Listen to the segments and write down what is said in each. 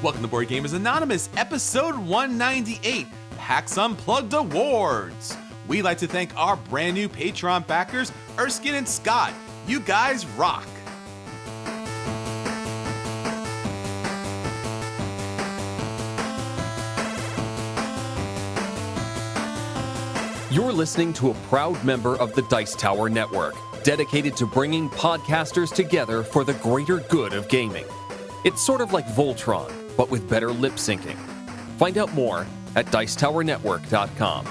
Welcome to Board Gamers Anonymous, episode 198, PAX Unplugged Awards. We'd like to thank our brand new Patreon backers, Erskine and Scott. You guys rock. You're listening to a proud member of the Dice Tower Network, dedicated to bringing podcasters together for the greater good of gaming. It's sort of like Voltron, but with better lip syncing. Find out more at dicetowernetwork.com.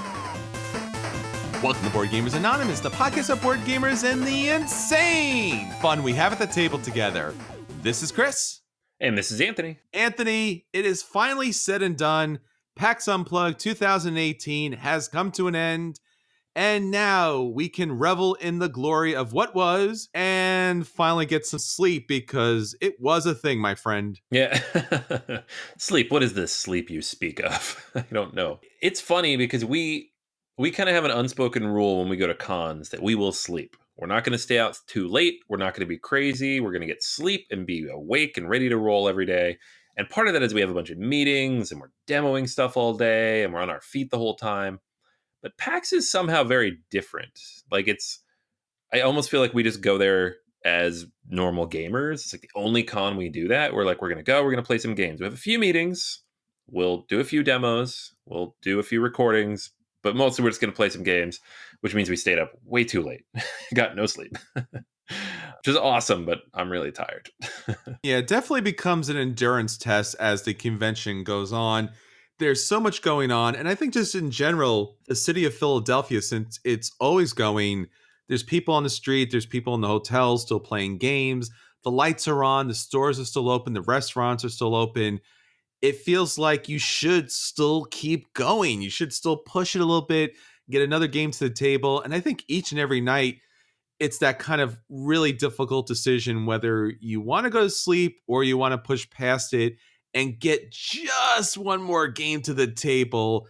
Welcome to Board Gamers Anonymous, the podcast of board gamers and the insane fun we have at the table together. This is Chris. And this is Anthony. Anthony, it is finally said and done. PAX Unplugged 2018 has come to an end, and now we can revel in the glory of what was and finally get some sleep because it was a thing, my friend. Yeah. Sleep. What is this sleep you speak of? I don't know. It's funny because we kind of have an unspoken rule when we go to cons that we will sleep. We're not going to stay out too late. We're not going to be crazy. We're going to get sleep and be awake and ready to roll every day. And part of that is we have a bunch of meetings and we're demoing stuff all day and we're on our feet the whole time. But PAX is somehow very different. I almost feel like we just go there as normal gamers. It's like the only con we do that. We're going to play some games. We have a few meetings. We'll do a few demos. We'll do a few recordings. But mostly we're just going to play some games, which means we stayed up way too late. Got no sleep. Which is awesome, but I'm really tired. Yeah, it definitely becomes an endurance test as the convention goes on. There's so much going on, and I think just in general, the city of Philadelphia, since it's always going, there's people on the street, there's people in the hotels still playing games, the lights are on, the stores are still open, the restaurants are still open. It feels like you should still keep going. You should still push it a little bit, get another game to the table, and I think each and every night, it's that kind of really difficult decision whether you want to go to sleep or you want to push past it and get just one more game to the table.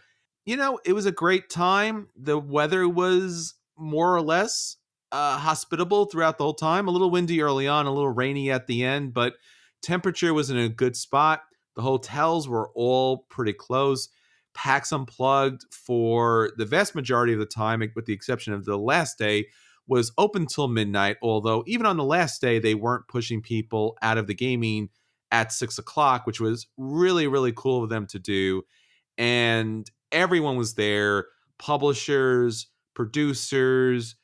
You know, it was a great time. The weather was more or less hospitable throughout the whole time. A little windy early on, a little rainy at the end, but temperature was in a good spot. The hotels were all pretty close. PAX Unplugged for the vast majority of the time, with the exception of the last day, was open till midnight, although even on the last day, they weren't pushing people out of the gaming at 6 o'clock, which was really, really cool of them to do. And everyone was there, publishers, producers,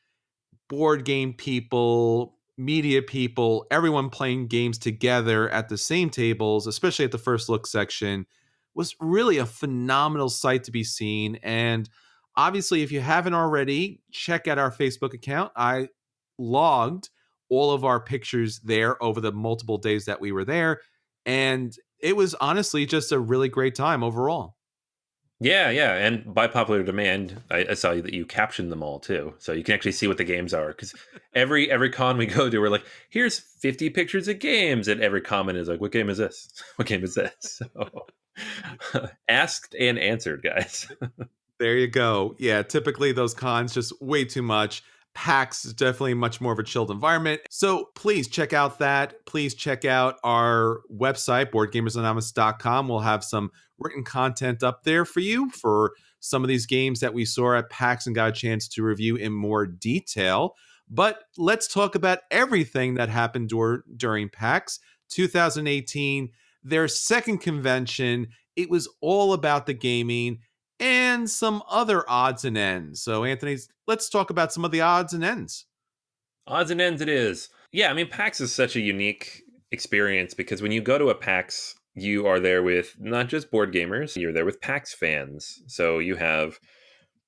board game people, media people, everyone playing games together at the same tables, especially at the first look section, was really a phenomenal sight to be seen. And obviously, if you haven't already, check out our Facebook account. I logged all of our pictures there over the multiple days that we were there. And it was honestly just a really great time overall. Yeah. And by popular demand, I saw that you captioned them all too. So you can actually see what the games are. Because every con we go to, we're like, here's 50 pictures of games. And every comment is like, what game is this? What game is this? So asked and answered, guys. There you go. Yeah, typically those cons just way too much. PAX is definitely much more of a chilled environment. So please check out that. Please check out our website, boardgamersanonymous.com. We'll have some written content up there for you for some of these games that we saw at PAX and got a chance to review in more detail. But let's talk about everything that happened during PAX 2018, their second convention. It was all about the gaming and some other odds and ends. So, Anthony, let's talk about some of the odds and ends. Odds and ends it is. Yeah, I mean, PAX is such a unique experience because when you go to a PAX, you are there with not just board gamers, you're there with PAX fans. So you have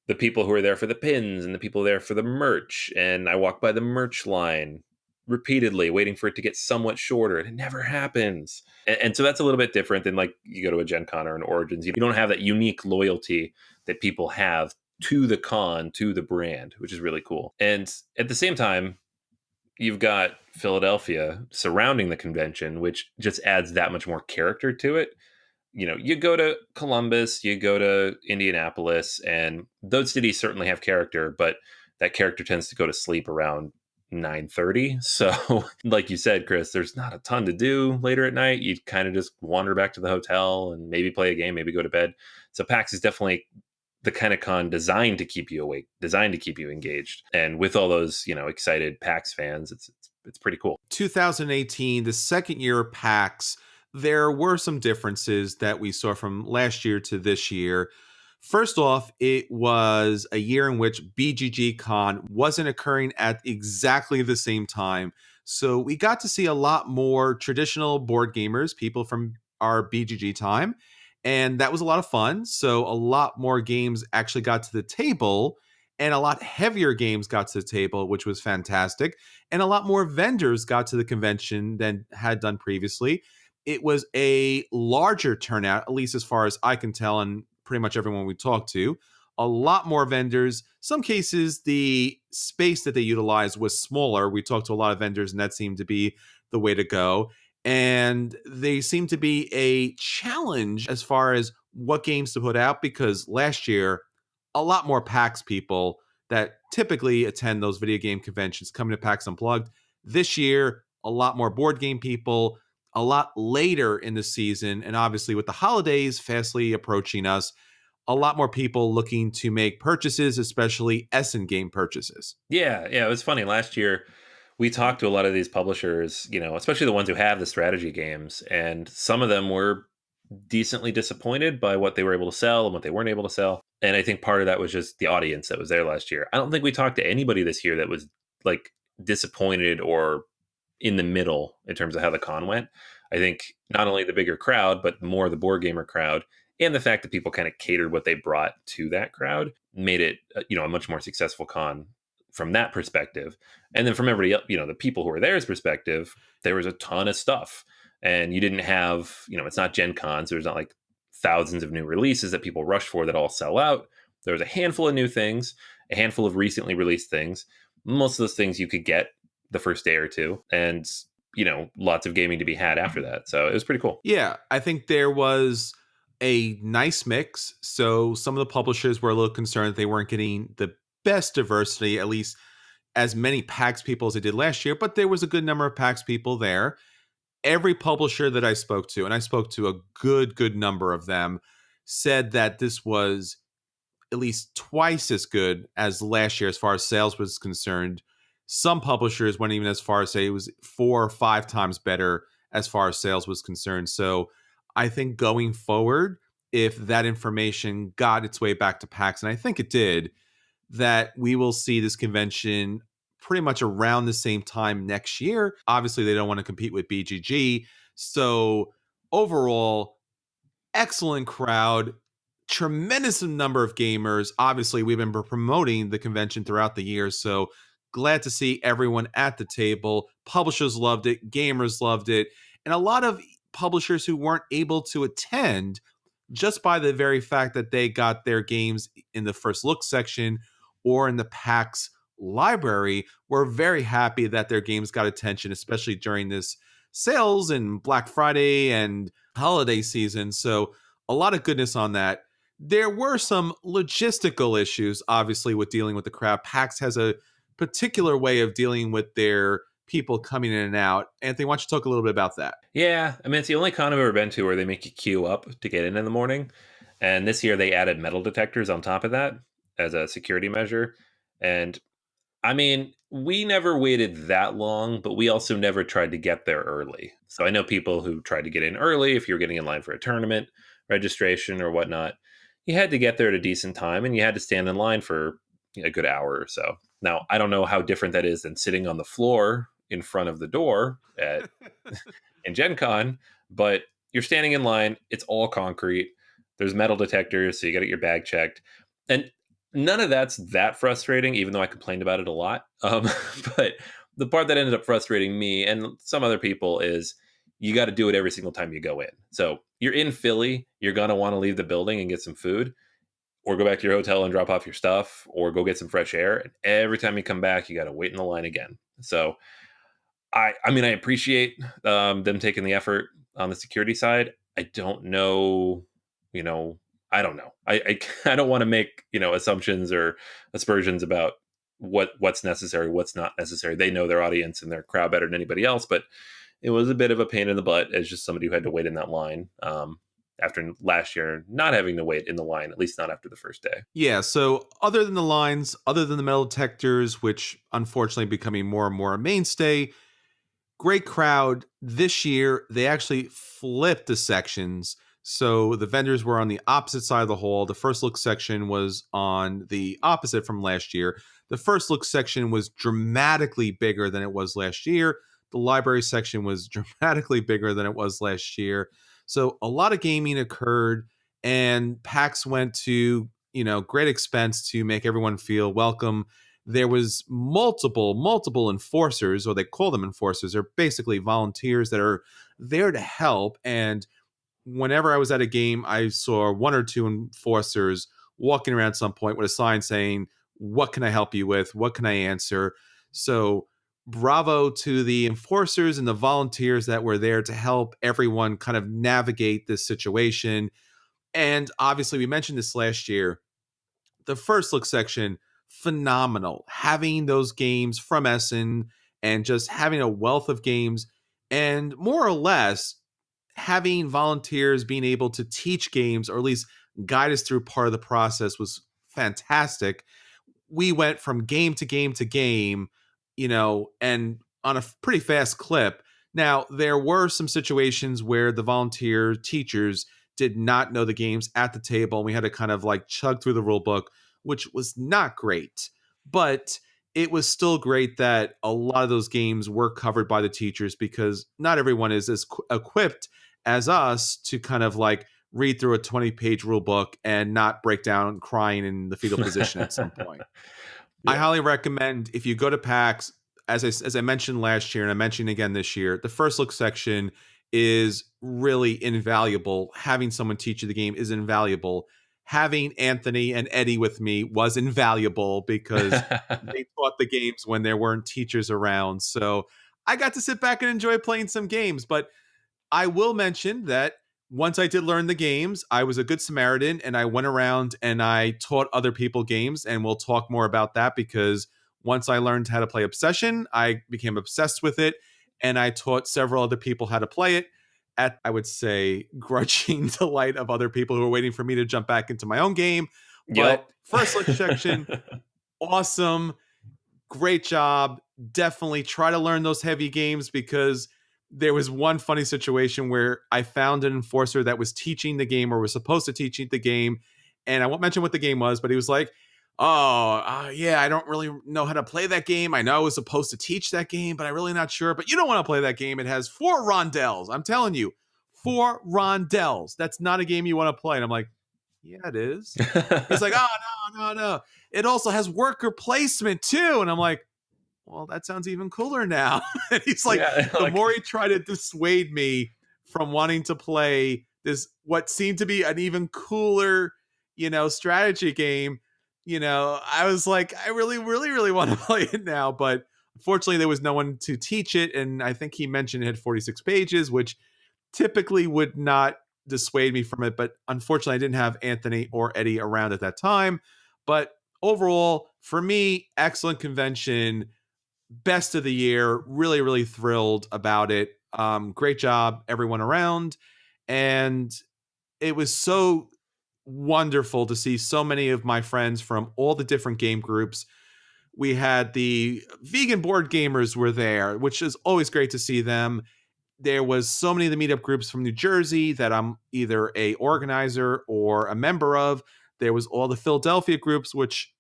the people who are there for the pins and the people there for the merch. And I walk by the merch line repeatedly waiting for it to get somewhat shorter, and it never happens. And so that's a little bit different than like you go to a Gen Con or an Origins. You don't have that unique loyalty that people have to the con, to the brand, which is really cool. And at the same time, you've got Philadelphia surrounding the convention, which just adds that much more character to it. You know, you go to Columbus, you go to Indianapolis, and those cities certainly have character, but that character tends to go to sleep around 9:30. So, like you said, Chris, there's not a ton to do later at night. You kind of just wander back to the hotel and maybe play a game, maybe go to bed. So PAX is definitely the kind of con designed to keep you awake, designed to keep you engaged. And with all those, excited PAX fans, it's pretty cool. 2018, the second year of PAX, there were some differences that we saw from last year to this year. First off, it was a year in which BGG Con wasn't occurring at exactly the same time. So we got to see a lot more traditional board gamers, people from our BGG time. And that was a lot of fun. So a lot more games actually got to the table, and a lot heavier games got to the table, which was fantastic. And a lot more vendors got to the convention than had done previously. It was a larger turnout, at least as far as I can tell, and pretty much everyone we talked to. A lot more vendors. Some cases, the space that they utilized was smaller. We talked to a lot of vendors, and that seemed to be the way to go. And they seem to be a challenge as far as what games to put out, because last year, a lot more PAX people that typically attend those video game conventions coming to PAX Unplugged. This year, a lot more board game people, a lot later in the season, and obviously with the holidays fastly approaching us, a lot more people looking to make purchases, especially Essen game purchases. Yeah, it was funny. Last year, we talked to a lot of these publishers, especially the ones who have the strategy games, and some of them were decently disappointed by what they were able to sell and what they weren't able to sell. And I think part of that was just the audience that was there last year. I don't think we talked to anybody this year that was like disappointed or in the middle in terms of how the con went. I think not only the bigger crowd, but more the board gamer crowd, and the fact that people kind of catered what they brought to that crowd made it, a much more successful con from that perspective. And then from everybody else, the people who were there's perspective, there was a ton of stuff. And you didn't have, it's not Gen Con, so there's not like thousands of new releases that people rush for that all sell out. There was a handful of new things, a handful of recently released things. Most of those things you could get the first day or two, and lots of gaming to be had after that. So it was pretty cool. Yeah, I think there was a nice mix. So some of the publishers were a little concerned that they weren't getting the best diversity, at least as many PAX people as they did last year, but there was a good number of PAX people there. Every publisher that I spoke to, and I spoke to a good number of them, said that this was at least twice as good as last year as far as sales was concerned. Some publishers went even as far as say it was 4 or 5 times better as far as sales was concerned. So I think going forward, if that information got its way back to PAX, and I think it did, that we will see this convention pretty much around the same time next year. Obviously, they don't want to compete with BGG. So overall, excellent crowd, tremendous number of gamers. Obviously, we've been promoting the convention throughout the year, so glad to see everyone at the table. Publishers loved it, gamers loved it, and a lot of publishers who weren't able to attend, just by the very fact that they got their games in the first look section or in the PAX library, were very happy that their games got attention, especially during this sales and Black Friday and holiday season. So a lot of goodness on that. There were some logistical issues, obviously, with dealing with the crowd. PAX has a particular way of dealing with their people coming in and out. Anthony, why don't you talk a little bit about that? Yeah, I mean, it's the only con I've ever been to where they make you queue up to get in the morning. And this year they added metal detectors on top of that as a security measure. And I mean, we never waited that long, but we also never tried to get there early. So I know people who tried to get in early if you're getting in line for a tournament registration or whatnot. You had to get there at a decent time, and you had to stand in line for a good hour or so. Now, I don't know how different that is than sitting on the floor in front of the door at in Gen Con, but you're standing in line. It's all concrete. There's metal detectors, so you got to get your bag checked. And none of that's that frustrating, even though I complained about it a lot. But the part that ended up frustrating me and some other people is you got to do it every single time you go in. So you're in Philly, you're going to want to leave the building and get some food, or go back to your hotel and drop off your stuff, or go get some fresh air. And every time you come back, you got to wait in the line again. So I mean, I appreciate them taking the effort on the security side. I don't know, I don't know. I don't want to make, assumptions or aspersions about what's necessary, what's not necessary. They know their audience and their crowd better than anybody else, but it was a bit of a pain in the butt as just somebody who had to wait in that line. After last year not having to wait in the line, at least not after the first day. Yeah, so other than the lines, other than the metal detectors, which unfortunately becoming more and more a mainstay, great crowd. This year, they actually flipped the sections. So the vendors were on the opposite side of the hall. The first look section was on the opposite from last year. The first look section was dramatically bigger than it was last year. The library section was dramatically bigger than it was last year. So a lot of gaming occurred, and PAX went to, great expense to make everyone feel welcome. There was multiple enforcers, or they call them enforcers. They're basically volunteers that are there to help. And whenever I was at a game, I saw one or two enforcers walking around some point with a sign saying, "What can I help you with? What can I answer?" So bravo to the enforcers and the volunteers that were there to help everyone kind of navigate this situation. And obviously, we mentioned this last year. The first look section, phenomenal. Having those games from Essen and just having a wealth of games, and more or less having volunteers being able to teach games or at least guide us through part of the process was fantastic. We went from game to game to game, and on a pretty fast clip. Now, there were some situations where the volunteer teachers did not know the games at the table, and we had to kind of like chug through the rule book, which was not great. But it was still great that a lot of those games were covered by the teachers, because not everyone is as equipped as us to kind of like read through a 20-page rule book and not break down crying in the fetal position at some point. I Yeah. highly recommend, if you go to PAX, as I mentioned last year and I'm mentioning again this year, the first look section is really invaluable. Having someone teach you the game is invaluable. Having Anthony and Eddie with me was invaluable, because they taught the games when there weren't teachers around. So I got to sit back and enjoy playing some games. But I will mention that once I did learn the games, I was a good Samaritan and I went around and I taught other people games. And we'll talk more about that, because once I learned how to play Obsession, I became obsessed with it. And I taught several other people how to play it at, I would say, grudging delight of other people who were waiting for me to jump back into my own game. But Yep. first look section, awesome. Great job. Definitely try to learn those heavy games, because there was one funny situation where I found an enforcer that was teaching the game, or was supposed to teach the game. And I won't mention what the game was, but he was like, yeah, I don't really know how to play that game. I know I was supposed to teach that game, but I'm really not sure. But you don't want to play that game. It has 4 rondels. I'm telling you, 4 rondels. That's not a game you want to play. And I'm like, yeah, it is. He's like, oh, no. It also has worker placement too. And I'm like, well, that sounds even cooler now. And he's like, Yeah, the like- more he tried to dissuade me from wanting to play this, what seemed to be an even cooler, strategy game, I was like, I really, really, really want to play it now. But unfortunately, there was no one to teach it. And I think he mentioned it had 46 pages, which typically would not dissuade me from it. But unfortunately, I didn't have Anthony or Eddie around at that time. But overall, for me, excellent convention. Best of the year. Really, really thrilled about it. Great job, everyone around. And it was so wonderful to see so many of my friends from all the different game groups. We had the vegan board gamers were there, which is always great to see them. There was so many of the meetup groups from New Jersey that I'm either a organizer or a member of. There was all the Philadelphia groups, which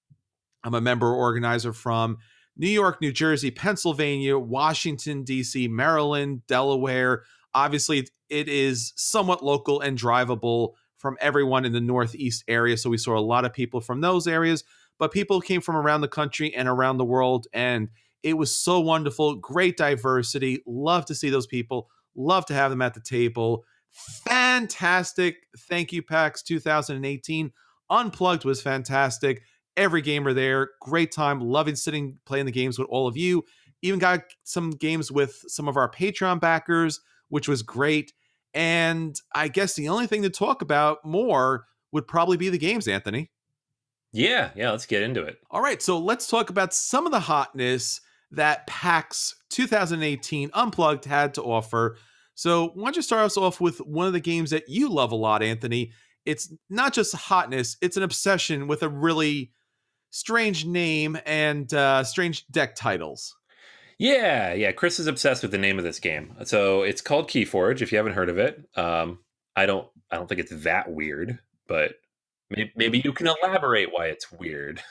I'm a member organizer from. New York, New Jersey, Pennsylvania, Washington, D.C., Maryland, Delaware. Obviously, it is somewhat local and drivable from everyone in the Northeast area. So we saw a lot of people from those areas, but people came from around the country and around the world. And it was so wonderful. Great diversity. Love to see those people. Love to have them at the table. Fantastic. Thank you, PAX 2018. Unplugged was fantastic. Every gamer there, great time, loving sitting, playing the games with all of you. Even got some games with some of our Patreon backers, which was great. And I guess the only thing to talk about more would probably be the games, Anthony. Yeah, let's get into it. All right, so let's talk about some of the hotness that PAX 2018 Unplugged had to offer. So, why don't you start us off with one of the games that you love a lot, Anthony? It's not just hotness, it's an obsession with a really strange name and strange deck titles. Yeah. Chris is obsessed with the name of this game. So it's called Keyforge. If you haven't heard of it, I don't think it's that weird, but maybe you can elaborate why it's weird.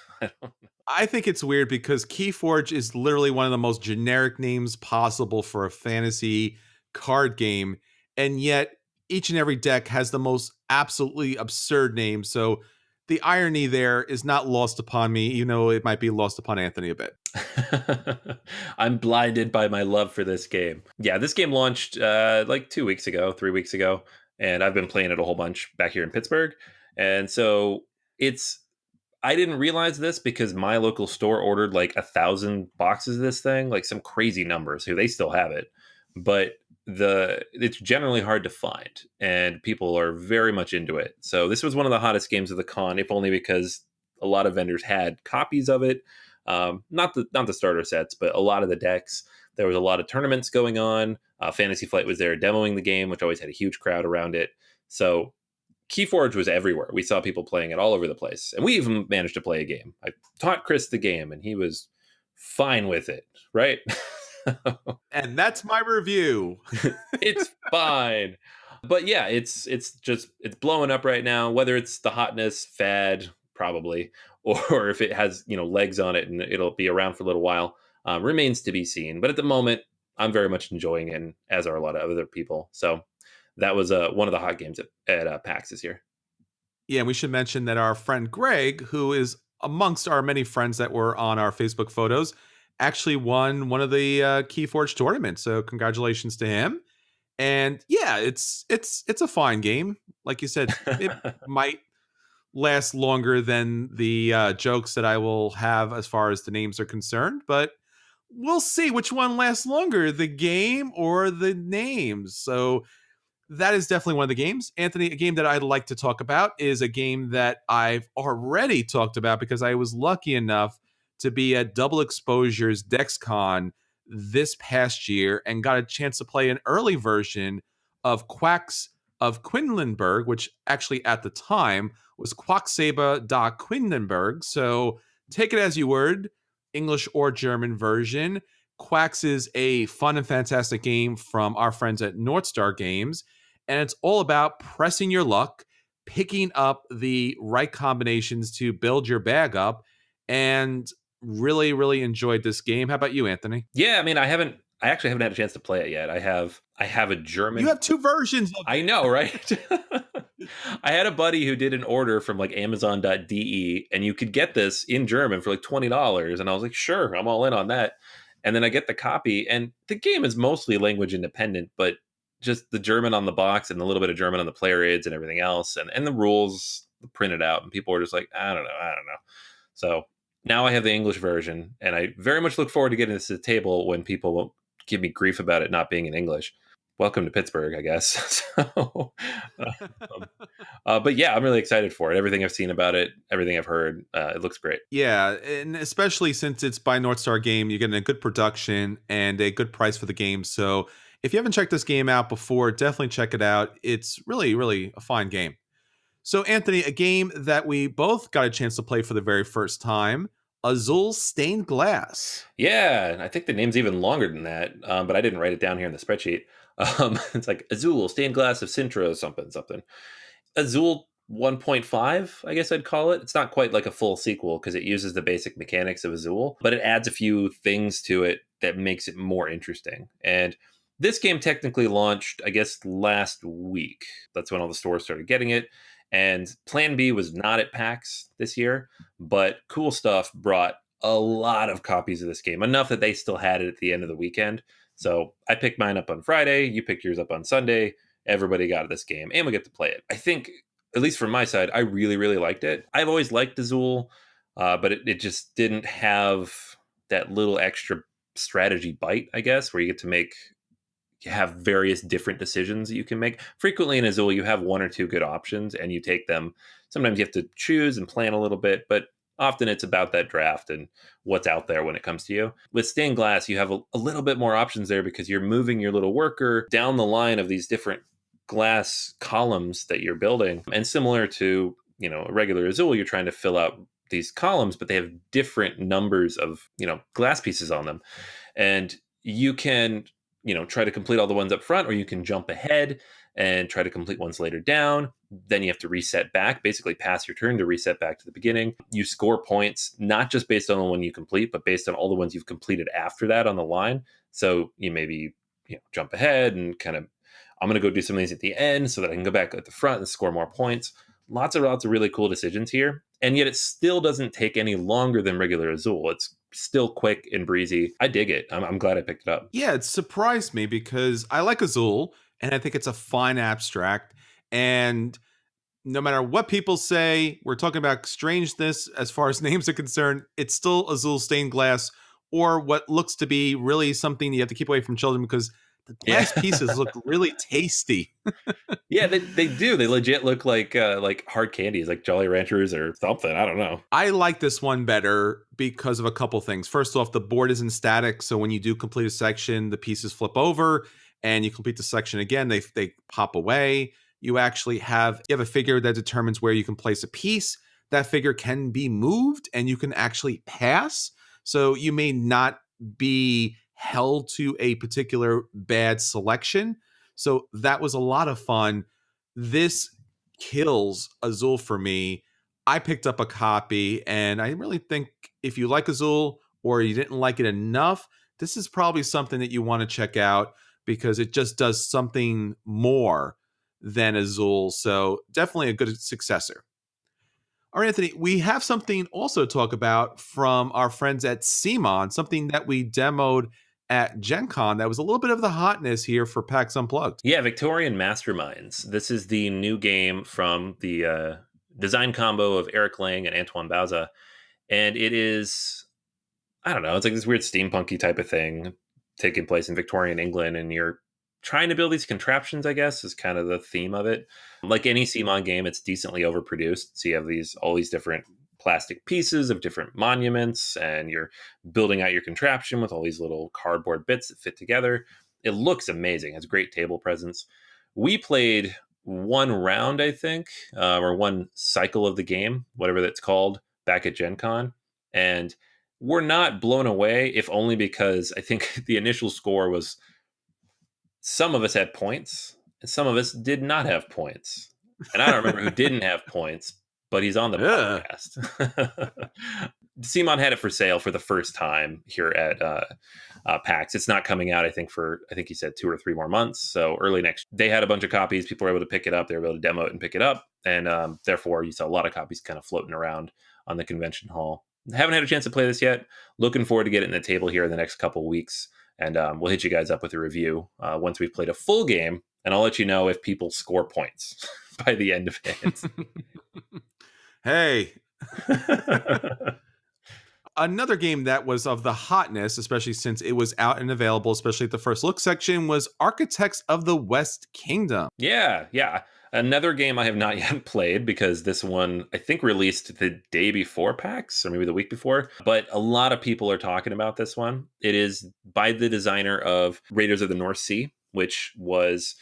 I think it's weird because Keyforge is literally one of the most generic names possible for a fantasy card game. And yet, each and every deck has the most absolutely absurd names. So the irony there is not lost upon me, even though it might be lost upon Anthony a bit. I'm blinded by my love for this game. Yeah, this game launched like 2 weeks ago, 3 weeks ago, and I've been playing it a whole bunch back here in Pittsburgh. And so it's I didn't realize this because my local store ordered like 1,000 boxes of this thing, like some crazy numbers. So they still have it, but it's generally hard to find, and people are very much into it. So this was one of the hottest games of the con, if only because a lot of vendors had copies of it. Not the starter sets, but a lot of the decks. There was a lot of tournaments going on. Fantasy Flight was there demoing the game, which always had a huge crowd around it. So Keyforge was everywhere. We saw people playing it all over the place. And we even managed to play a game. I taught Chris the game, and he was fine with it, right? And that's my review. It's fine. But yeah, it's blowing up right now, whether it's the hotness fad, probably, or if it has, legs on it and it'll be around for a little while, remains to be seen. But at the moment, I'm very much enjoying it, and as are a lot of other people. So that was one of the hot games at PAX this year. Yeah, and we should mention that our friend Greg, who is amongst our many friends that were on our Facebook photos, actually won one of the Keyforge tournaments. So congratulations to him. And yeah, it's a fine game. Like you said, it might last longer than the jokes that I will have as far as the names are concerned, but we'll see which one lasts longer, the game or the names. So that is definitely one of the games. Anthony, a game that I'd like to talk about is a game that I've already talked about because I was lucky enough to be at Double Exposure's DexCon this past year and got a chance to play an early version of Quacks of Quedlinburg, which actually at the time was Quacksaber da Quedlinburg. So take it as you would, English or German version. Quacks is a fun and fantastic game from our friends at North Star Games, and it's all about pressing your luck, picking up the right combinations to build your bag up, and really, really enjoyed this game. How about you, Anthony? Yeah, I mean, I actually haven't had a chance to play it yet. I have a German. You have two versions of I know, right? I had a buddy who did an order from like Amazon.de, and you could get this in German for like $20. And I was like, sure, I'm all in on that. And then I get the copy, and the game is mostly language independent, but just the German on the box and a little bit of German on the player aids and everything else, and the rules printed out, and people were just like, I don't know. So now I have the English version, and I very much look forward to getting this to the table when people won't give me grief about it not being in English. Welcome to Pittsburgh, I guess. So, but yeah, I'm really excited for it. Everything I've seen about it, everything I've heard, it looks great. Yeah, and especially since it's by North Star Game, you're getting a good production and a good price for the game. So if you haven't checked this game out before, definitely check it out. It's really, really a fine game. So, Anthony, a game that we both got a chance to play for the very first time, Azul Stained Glass. Yeah, and I think the name's even longer than that, but I didn't write it down here in the spreadsheet. It's like Azul, stained glass of Sintra, something. Azul 1.5, I guess I'd call it. It's not quite like a full sequel because it uses the basic mechanics of Azul, but it adds a few things to it that makes it more interesting. And this game technically launched, I guess, last week. That's when all the stores started getting it. And Plan B was not at PAX this year, but Cool Stuff brought a lot of copies of this game, enough that they still had it at the end of the weekend. So I picked mine up on Friday, you picked yours up on Sunday. Everybody got this game, and we get to play it. I think, at least from my side, I really, really liked it. I've always liked Azul, but it just didn't have that little extra strategy bite, I guess, where you get to have various different decisions that you can make. Frequently in Azul, you have one or two good options, and you take them. Sometimes you have to choose and plan a little bit, but Often it's about that draft and what's out there when it comes to you. With stained glass, you have a little bit more options there because you're moving your little worker down the line of these different glass columns that you're building. And similar to, a regular Azul, you're trying to fill out these columns, but they have different numbers of, glass pieces on them. And you can, try to complete all the ones up front, or you can jump ahead and try to complete ones later down. Then you have to reset back, basically pass your turn to reset back to the beginning. You score points, not just based on the one you complete, but based on all the ones you've completed after that on the line. So you maybe, jump ahead and kind of, I'm going to go do some of these at the end so that I can go back at the front and score more points. Lots of really cool decisions here. And yet it still doesn't take any longer than regular Azul. It's still quick and breezy. I dig it. I'm glad I picked it up. Yeah, it surprised me because I like Azul, and I think it's a fine abstract. And no matter what people say, we're talking about strangeness as far as names are concerned, it's still Azul stained glass, or what looks to be really something you have to keep away from children because the glass pieces look really tasty. Yeah, they do. They legit look like hard candies, like Jolly Ranchers or something. I don't know. I like this one better because of a couple things. First off, the board isn't static, so when you do complete a section, the pieces flip over, and you complete the section again, they pop away. You actually have a figure that determines where you can place a piece. That figure can be moved, and you can actually pass. So you may not be held to a particular bad selection. So that was a lot of fun. This kills Azul for me. I picked up a copy, and I really think if you like Azul or you didn't like it enough, this is probably something that you want to check out because it just does something more than Azul. So definitely a good successor. All right, Anthony, we have something also to talk about from our friends at CMON, something that we demoed at Gen Con that was a little bit of the hotness here for PAX Unplugged. Yeah, Victorian Masterminds. This is the new game from the design combo of Eric Lang and Antoine Bauza. And it is, I don't know, it's like this weird steampunky type of thing taking place in Victorian England. And you're trying to build these contraptions, I guess, is kind of the theme of it. Like any CMON game, it's decently overproduced. So you have all these different plastic pieces of different monuments, and you're building out your contraption with all these little cardboard bits that fit together. It looks amazing. It has great table presence. We played one round, I think, or one cycle of the game, whatever that's called, back at Gen Con. And we're not blown away, if only because I think the initial score was some of us had points and some of us did not have points. And I don't remember who didn't have points, but he's on the podcast. CMON had it for sale for the first time here at PAX. It's not coming out, I think he said 2 or 3 more months. So early next, they had a bunch of copies. People were able to pick it up. They were able to demo it and pick it up. And therefore, you saw a lot of copies kind of floating around on the convention hall. Haven't had a chance to play this yet. Looking forward to getting the table here in the next couple weeks. And we'll hit you guys up with a review once we've played a full game. And I'll let you know if people score points by the end of it. Hey. Another game that was of the hotness, especially since it was out and available, especially at the first look section, was Architects of the West Kingdom. Yeah. Another game I have not yet played because this one, I think, released the day before PAX or maybe the week before. But a lot of people are talking about this one. It is by the designer of Raiders of the North Sea, which was,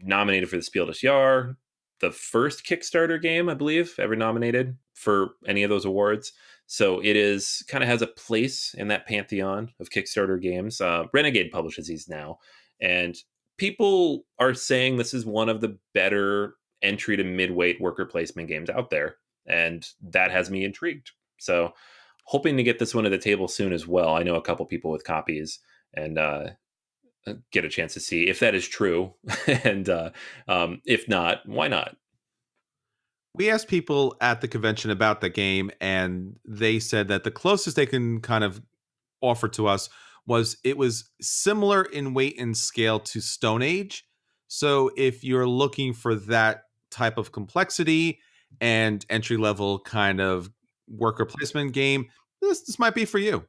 nominated for the Spiel des Jahres, the first Kickstarter game, I believe, ever nominated for any of those awards. So it is kind of has a place in that pantheon of Kickstarter games. Renegade publishes these now. And people are saying this is one of the better entry to midweight worker placement games out there. And that has me intrigued. So hoping to get this one to the table soon as well. I know a couple people with copies and get a chance to see if that is true. And if not, why not? We asked people at the convention about the game, and they said that the closest they can kind of offer to us was it was similar in weight and scale to Stone Age. So if you're looking for that type of complexity and entry-level kind of worker placement game, this might be for you.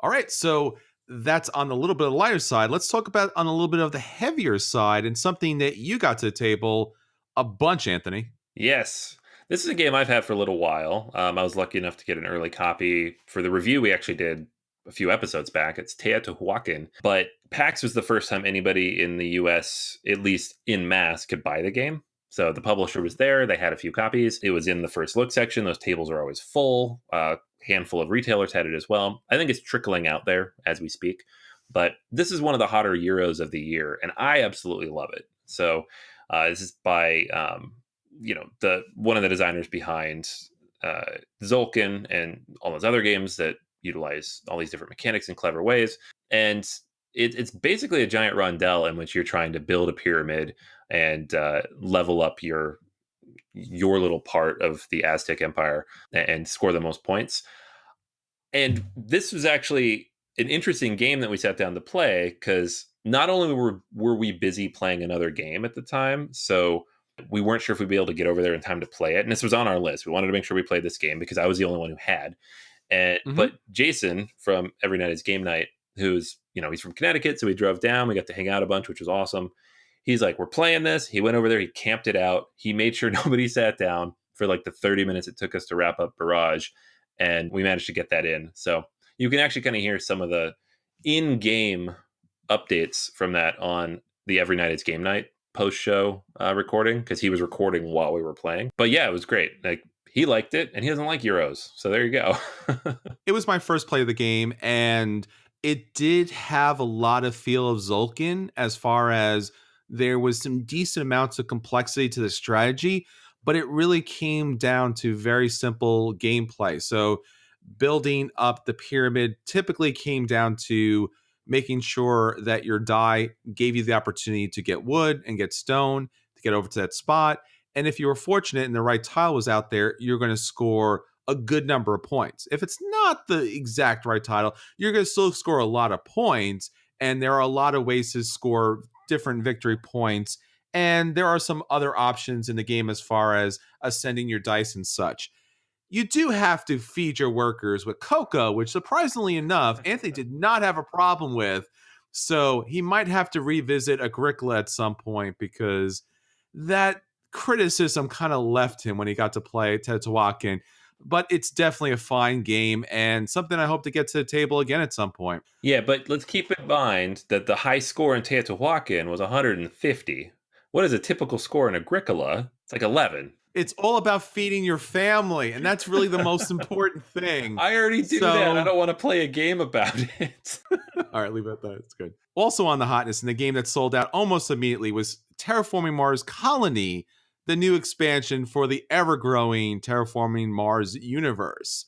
All right, so that's on a little bit of the lighter side. Let's talk about on a little bit of the heavier side and something that you got to the table a bunch, Anthony. Yes. This is a game I've had for a little while. I was lucky enough to get an early copy for the review we actually did a few episodes back. It's Teotihuacan, but PAX was the first time anybody in the US, at least in mass, could buy the game. So the publisher was there. They had a few copies. It was in the first look section. Those tables are always full. A handful of retailers had it as well. I think it's trickling out there as we speak. But this is one of the hotter Euros of the year, and I absolutely love it. So this is by the one of the designers behind Zolkin and all those other games that utilize all these different mechanics in clever ways. And it's basically a giant rondel in which you're trying to build a pyramid and level up your little part of the Aztec Empire and score the most points. And this was actually an interesting game that we sat down to play because not only were we busy playing another game at the time, so we weren't sure if we'd be able to get over there in time to play it. And this was on our list. We wanted to make sure we played this game because I was the only one who had. And but Jason from Every Night is Game Night, who's he's from Connecticut, so we drove down. We got to hang out a bunch, which was awesome. He's like, we're playing this. He went over there. He camped it out. He made sure nobody sat down for like the 30 minutes it took us to wrap up Barrage, and we managed to get that in. So you can actually kind of hear some of the in-game updates from that on the Every Night is Game Night post-show recording because he was recording while we were playing. But yeah, it was great. Like he liked it, and he doesn't like Euros, so there you go. It was my first play of the game, and it did have a lot of feel of Zolkin as far as there was some decent amounts of complexity to the strategy, but it really came down to very simple gameplay. So building up the pyramid typically came down to making sure that your die gave you the opportunity to get wood and get stone to get over to that spot. And if you were fortunate and the right tile was out there, you're going to score a good number of points. If it's not the exact right tile, you're going to still score a lot of points. And there are a lot of ways to score different victory points. And there are some other options in the game as far as ascending your dice and such. You do have to feed your workers with cocoa, which surprisingly enough, Anthony did not have a problem with. So he might have to revisit Agricola at some point because that criticism kind of left him when he got to play Teotihuacan. But it's definitely a fine game and something I hope to get to the table again at some point. Yeah, but let's keep in mind that the high score in Teotihuacan was 150. What is a typical score in Agricola? It's like 11. It's all about feeding your family, and that's really the most important thing. I already do that. I don't want to play a game about it. All right, leave it at that. It's good. Also on the hotness, in the game that sold out almost immediately was Terraforming Mars Colony, the new expansion for the ever-growing Terraforming Mars universe.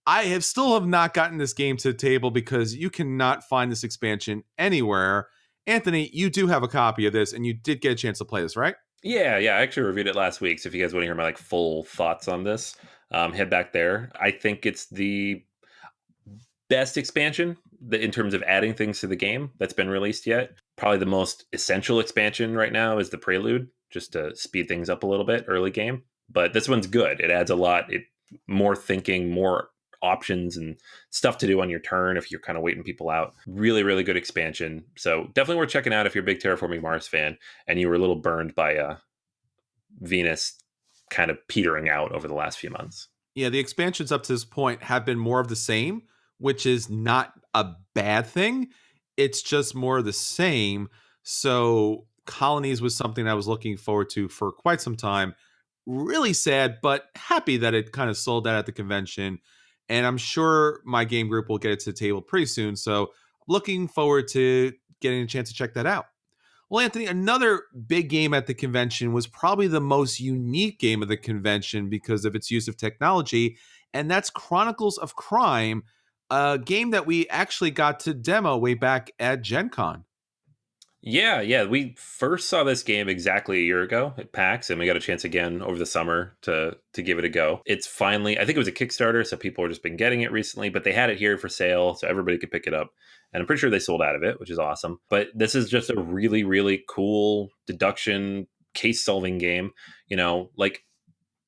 I still have not gotten this game to the table because you cannot find this expansion anywhere. Anthony, you do have a copy of this, and you did get a chance to play this, right? Yeah. I actually reviewed it last week. So if you guys want to hear my full thoughts on this, head back there. I think it's the best expansion in terms of adding things to the game that's been released yet. Probably the most essential expansion right now is the Prelude, just to speed things up a little bit early game. But this one's good. It adds a lot. More thinking, more options and stuff to do on your turn if you're kind of waiting people out. Really, really good expansion. So definitely worth checking out if you're a big Terraforming Mars fan and you were a little burned by Venus kind of petering out over the last few months. Yeah, the expansions up to this point have been more of the same, which is not a bad thing. It's just more of the same. So Colonies was something I was looking forward to for quite some time. Really sad, but happy that it kind of sold out at the convention. And I'm sure my game group will get it to the table pretty soon. So looking forward to getting a chance to check that out. Well, Anthony, another big game at the convention was probably the most unique game of the convention because of its use of technology, and that's Chronicles of Crime, a game that we actually got to demo way back at Gen Con. Yeah. We first saw this game exactly a year ago at PAX, and we got a chance again over the summer to give it a go. It's finally, I think it was a Kickstarter, so people have just been getting it recently, but they had it here for sale, so everybody could pick it up. And I'm pretty sure they sold out of it, which is awesome. But this is just a really, really cool deduction case-solving game, like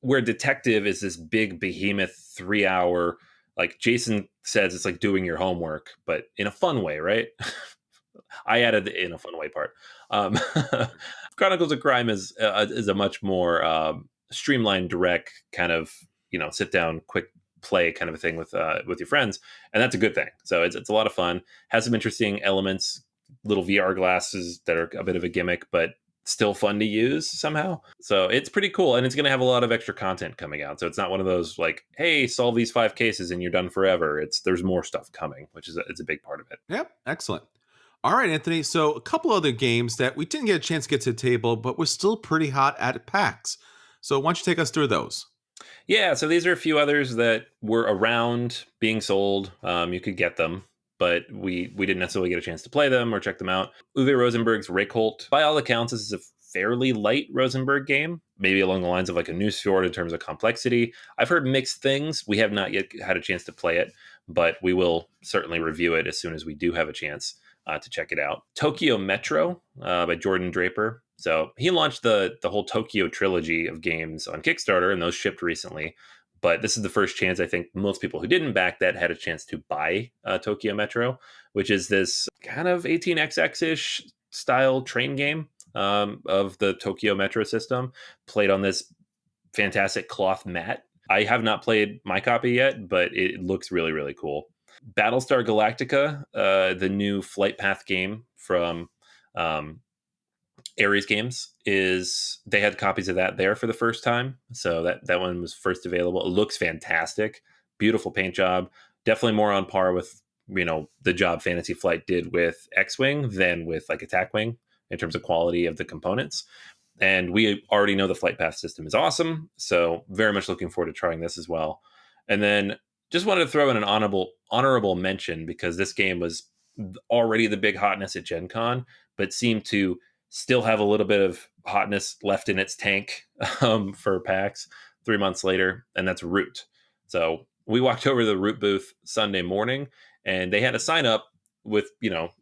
where detective is this big behemoth 3-hour, like Jason says, it's like doing your homework, but in a fun way, right? I added the in a fun way part. Chronicles of Crime is a much more streamlined, direct kind of, sit down, quick play kind of a thing with your friends, and that's a good thing. So it's a lot of fun. Has some interesting elements, little VR glasses that are a bit of a gimmick, but still fun to use somehow. So it's pretty cool, and it's going to have a lot of extra content coming out. So it's not one of those like, hey, solve these 5 cases and you're done forever. There's more stuff coming, which is it's a big part of it. Yep, excellent. All right, Anthony. So a couple other games that we didn't get a chance to get to the table, but we're still pretty hot at PAX. So why don't you take us through those? Yeah, so these are a few others that were around being sold. You could get them, but we didn't necessarily get a chance to play them or check them out. Uwe Rosenberg's Reykholt. By all accounts, this is a fairly light Rosenberg game, maybe along the lines of like a Newsfjord in terms of complexity. I've heard mixed things. We have not yet had a chance to play it, but we will certainly review it as soon as we do have a chance to check it out. Tokyo Metro by Jordan Draper. So he launched the whole Tokyo trilogy of games on Kickstarter, and those shipped recently. But this is the first chance I think most people who didn't back that had a chance to buy Tokyo Metro, which is this kind of 18xx-ish style train game of the Tokyo Metro system, played on this fantastic cloth mat. I have not played my copy yet, but it looks really, really cool. Battlestar Galactica, the new flight path game from Ares Games, they had copies of that there for the first time. So that one was first available. It looks fantastic. Beautiful paint job. Definitely more on par with, the job Fantasy Flight did with X-Wing than with like Attack Wing in terms of quality of the components. And we already know the flight path system is awesome. So very much looking forward to trying this as well. And then just wanted to throw in an honorable mention, because this game was already the big hotness at Gen Con, but seemed to still have a little bit of hotness left in its tank for PAX 3 months later, and that's Root. So we walked over to the Root booth Sunday morning, and they had a sign up with,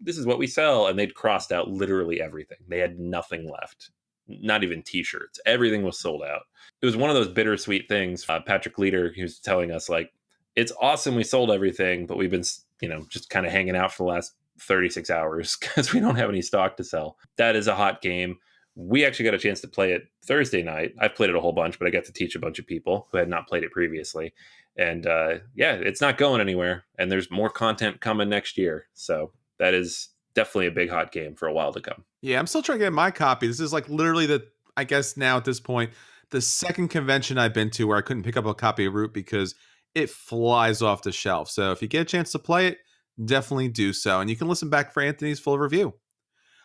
this is what we sell, and they'd crossed out literally everything. They had nothing left, not even t-shirts. Everything was sold out. It was one of those bittersweet things. Patrick Leader, he was telling us, like, it's awesome we sold everything, but we've been, just kind of hanging out for the last 36 hours because we don't have any stock to sell. That is a hot game. We actually got a chance to play it Thursday night. I've played it a whole bunch, but I got to teach a bunch of people who had not played it previously. And it's not going anywhere. And there's more content coming next year. So that is definitely a big hot game for a while to come. Yeah, I'm still trying to get my copy. This is like literally I guess now at this point, the second convention I've been to where I couldn't pick up a copy of Root because it flies off the shelf. So if you get a chance to play it, definitely do so. And you can listen back for Anthony's full review. All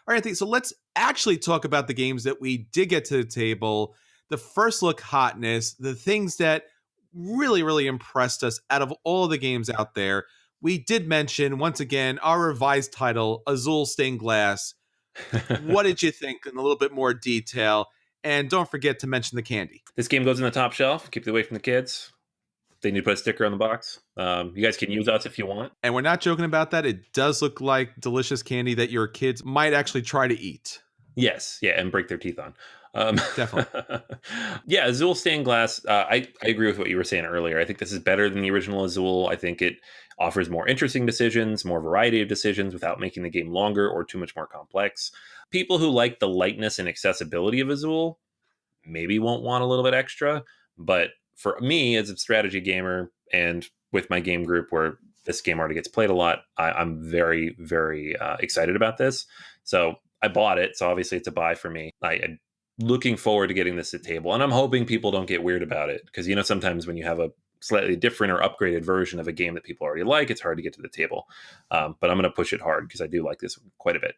right, Anthony, so let's actually talk about the games that we did get to the table. The first look hotness, the things that really, really impressed us out of all the games out there. We did mention, once again, our revised title, Azul Stained Glass. What did you think in a little bit more detail? And don't forget to mention the candy. This game goes in the top shelf. Keep it away from the kids. They need to put a sticker on the box. You guys can use us if you want. And we're not joking about that. It does look like delicious candy that your kids might actually try to eat. Yes. Yeah. And break their teeth on. Definitely. Yeah. Azul Stained Glass. I agree with what you were saying earlier. I think this is better than the original Azul. I think it offers more interesting decisions, more variety of decisions without making the game longer or too much more complex. People who like the lightness and accessibility of Azul maybe won't want a little bit extra, but for me as a strategy gamer and with my game group where this game already gets played a lot, I'm very, very excited about this. So I bought it. So obviously it's a buy for me. I'm looking forward to getting this at table. And I'm hoping people don't get weird about it. Because, sometimes when you have a slightly different or upgraded version of a game that people already like, it's hard to get to the table. But I'm going to push it hard because I do like this quite a bit.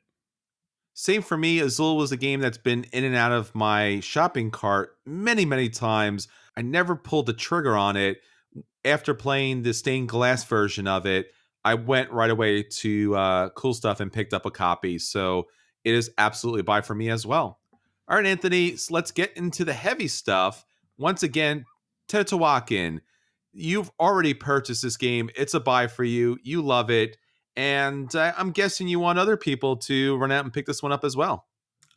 Same for me. Azul was a game that's been in and out of my shopping cart many, many times. I never pulled the trigger on it. After playing the stained glass version of it, I went right away to Cool Stuff and picked up a copy. So it is absolutely a buy for me as well. All right, Anthony, so let's get into the heavy stuff. Once again, Teotihuacan. You've already purchased this game. It's a buy for you. You love it. And I'm guessing you want other people to run out and pick this one up as well.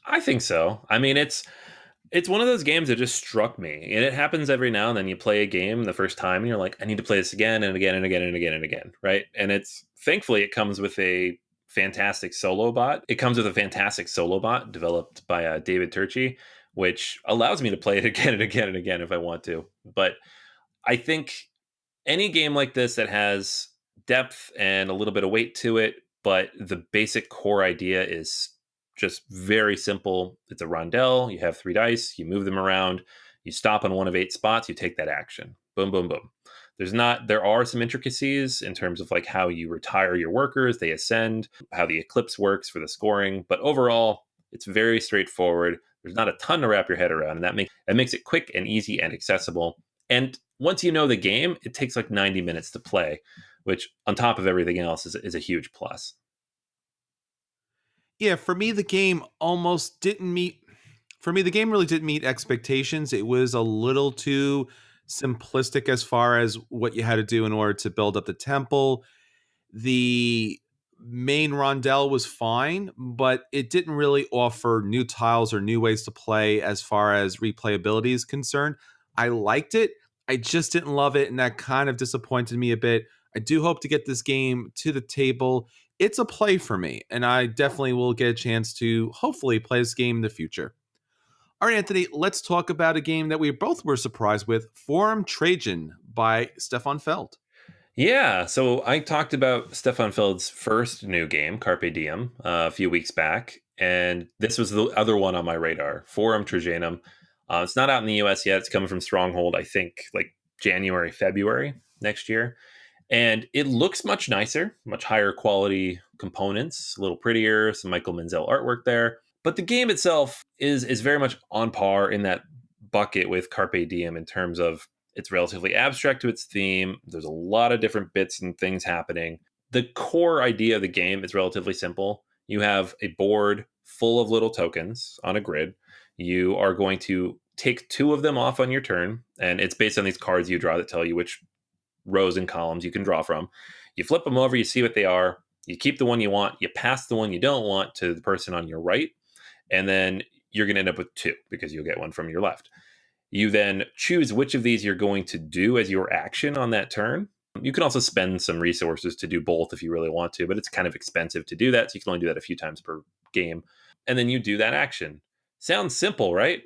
I think so. I mean, it's one of those games that just struck me. And it happens every now and then. You play a game the first time and you're like, I need to play this again and again and again and again and again. Right. And thankfully it comes with a fantastic solo bot. It comes with a fantastic solo bot developed by David Turchi, which allows me to play it again and again and again if I want to. But I think any game like this that has depth and a little bit of weight to it, but the basic core idea is just very simple. It's a rondel. You have 3 dice. You move them around. You stop on one of 8 spots. You take that action. Boom, boom, boom. There are some intricacies in terms of like how you retire your workers, they ascend, how the eclipse works for the scoring. But overall, it's very straightforward. There's not a ton to wrap your head around, and that makes it quick and easy and accessible. And once you know the game, it takes like 90 minutes to play, which on top of everything else is a huge plus. Yeah, for me, the game almost didn't meet. For me, the game really didn't meet expectations. It was a little too simplistic as far as what you had to do in order to build up the temple. The main rondel was fine, but it didn't really offer new tiles or new ways to play as far as replayability is concerned. I liked it. I just didn't love it, and that kind of disappointed me a bit. I do hope to get this game to the table. It's a play for me, and I definitely will get a chance to hopefully play this game in the future. All right, Anthony, let's talk about a game that we both were surprised with, Forum Trajan by Stefan Feld. Yeah, so I talked about Stefan Feld's first new game, Carpe Diem, a few weeks back, and this was the other one on my radar, Forum Trajanum. It's not out in the US yet. It's coming from Stronghold, I think, like January, February next year. And it looks much nicer, much higher quality components, a little prettier, some Michael Menzel artwork there. But the game itself is very much on par in that bucket with Carpe Diem in terms of it's relatively abstract to its theme. There's a lot of different bits and things happening. The core idea of the game is relatively simple. You have a board full of little tokens on a grid. You are going to take 2 of them off on your turn, and it's based on these cards you draw that tell you which rows and columns you can draw from. You flip them over, you see what they are. You keep the one you want, you pass the one you don't want to the person on your right, and then you're going to end up with 2 because you'll get one from your left. You then choose which of these you're going to do as your action on that turn. You can also spend some resources to do both if you really want to, but it's kind of expensive to do that, so you can only do that a few times per game. And then you do that action. Sounds simple, right?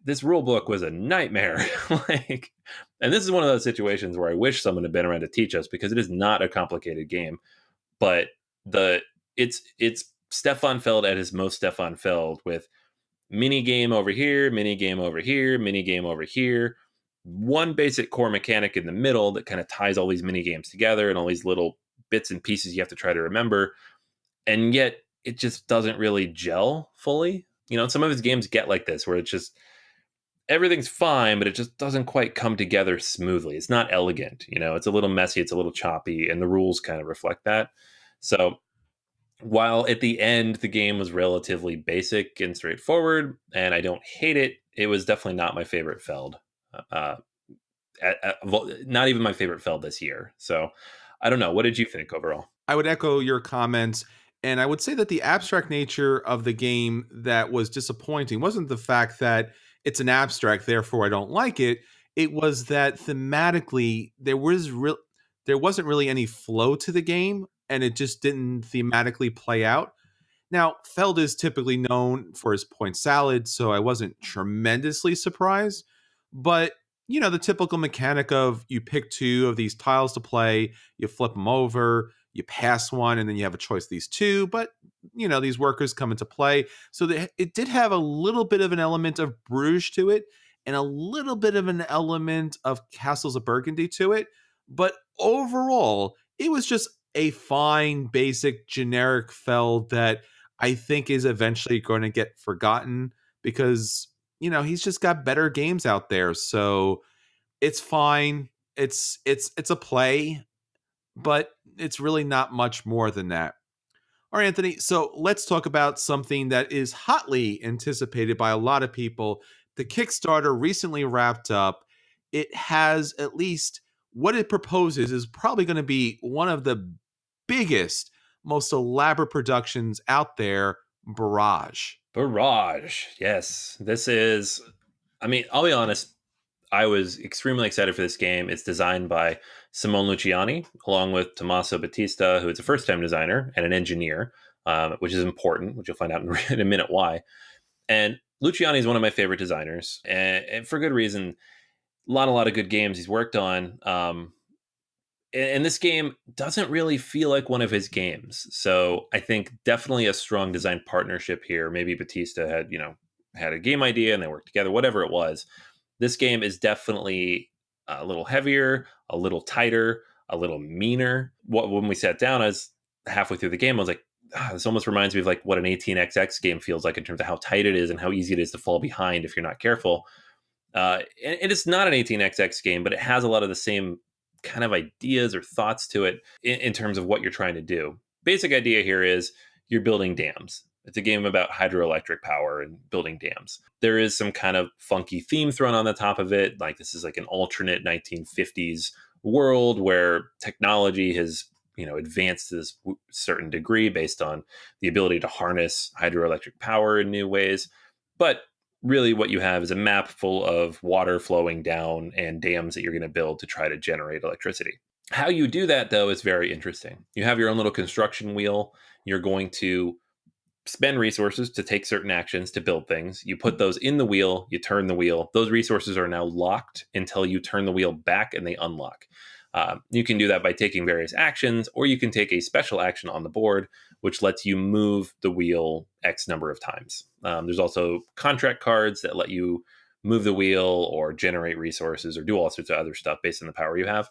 This rule book was a nightmare. And this is one of those situations where I wish someone had been around to teach us, because it is not a complicated game, but it's Stefan Feld at his most Stefan Feld, with mini game over here, mini game over here, mini game over here. One basic core mechanic in the middle that kind of ties all these mini games together and all these little bits and pieces you have to try to remember. And yet it just doesn't really gel fully. Some of his games get like this, where it's just everything's fine, but it just doesn't quite come together smoothly. It's not elegant. It's a little messy, it's a little choppy, and the rules kind of reflect that. So while at the end the game was relatively basic and straightforward, and I don't hate it, it was definitely not my favorite Feld. Not even my favorite Feld this year. So I don't know. What did you think overall? I would echo your comments, and I would say that the abstract nature of the game that was disappointing wasn't the fact that it's an abstract, therefore I don't like it. It was that thematically there wasn't really any flow to the game, and it just didn't thematically play out. Now, Feld is typically known for his point salad, so I wasn't tremendously surprised. But, the typical mechanic of you pick 2 of these tiles to play, you flip them over, you pass one, and then you have a choice of these 2. But, these workers come into play. So it did have a little bit of an element of Bruges to it, and a little bit of an element of Castles of Burgundy to it. But overall, it was just a fine, basic, generic Feld that I think is eventually going to get forgotten, because he's just got better games out there. So it's fine. It's a play, but it's really not much more than that. All right, Anthony. So let's talk about something that is hotly anticipated by a lot of people. The Kickstarter recently wrapped up. It has, at least what it proposes, is probably going to be one of the biggest, most elaborate productions out there, Barrage. Barrage. Yes. I'll be honest. I was extremely excited for this game. It's designed by Simone Luciani, along with Tommaso Battista, who is a first-time designer and an engineer, which is important, which you'll find out in a minute why. And Luciani is one of my favorite designers, and for good reason. A lot of good games he's worked on. And this game doesn't really feel like one of his games. So I think definitely a strong design partnership here. Maybe Batista had a game idea and they worked together, whatever it was. This game is definitely a little heavier, a little tighter, a little meaner. When we sat down, I was halfway through the game, I was like, this almost reminds me of like what an 18xx game feels like in terms of how tight it is and how easy it is to fall behind if you're not careful. And it's not an 18xx game, but it has a lot of the same kind of ideas or thoughts to it in terms of what you're trying to do. Basic idea here is you're building dams. It's a game about hydroelectric power and building dams. There is some kind of funky theme thrown on the top of it. Like this is like an alternate 1950s world where technology has advanced to this certain degree based on the ability to harness hydroelectric power in new ways. But really what you have is a map full of water flowing down and dams that you're going to build to try to generate electricity. How you do that, though, is very interesting. You have your own little construction wheel. You're going to spend resources to take certain actions to build things. You put those in the wheel, you turn the wheel. Those resources are now locked until you turn the wheel back and they unlock. You can do that by taking various actions, or you can take a special action on the board, which lets you move the wheel X number of times. There's also contract cards that let you move the wheel or generate resources or do all sorts of other stuff based on the power you have.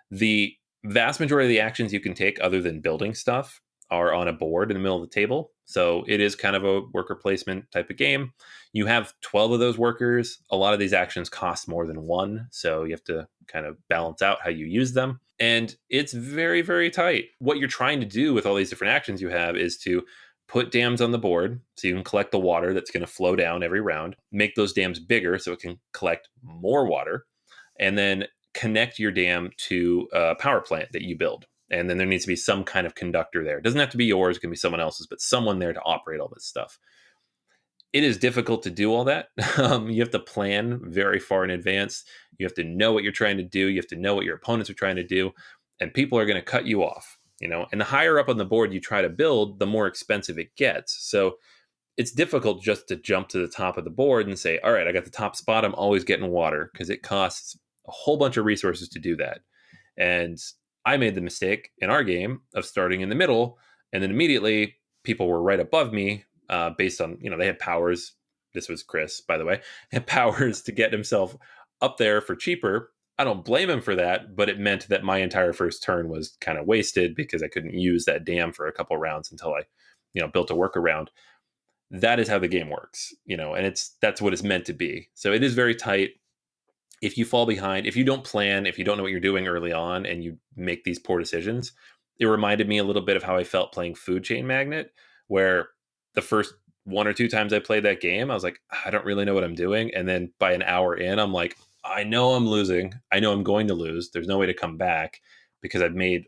The vast majority of the actions you can take other than building stuff are on a board in the middle of the table. So it is kind of a worker placement type of game. You have 12 of those workers. A lot of these actions cost more than one. So you have to kind of balance out how you use them. And it's very, very tight. What you're trying to do with all these different actions you have is to put dams on the board so you can collect the water that's going to flow down every round, make those dams bigger so it can collect more water, and then connect your dam to a power plant that you build. And then there needs to be some kind of conductor there. It doesn't have to be yours, it can be someone else's, but someone there to operate all this stuff. It is difficult to do all that. You have to plan very far in advance. You have to know what you're trying to do. You have to know what your opponents are trying to do. And people are going to cut you off, and the higher up on the board you try to build, the more expensive it gets. So it's difficult just to jump to the top of the board and say, all right, I got the top spot. I'm always getting water, because it costs a whole bunch of resources to do that. And I made the mistake in our game of starting in the middle, and then immediately people were right above me based on, they had powers. This was Chris, by the way, had powers to get himself up there for cheaper. I don't blame him for that, but it meant that my entire first turn was kind of wasted because I couldn't use that dam for a couple rounds until I, built a workaround. That is how the game works, and that's what it's meant to be. So it is very tight. If you fall behind, if you don't plan, if you don't know what you're doing early on and you make these poor decisions, it reminded me a little bit of how I felt playing Food Chain Magnet, where the first one or two times I played that game, I was like, I don't really know what I'm doing. And then by an hour in, I'm like, I know I'm losing. I know I'm going to lose. There's no way to come back because I've made,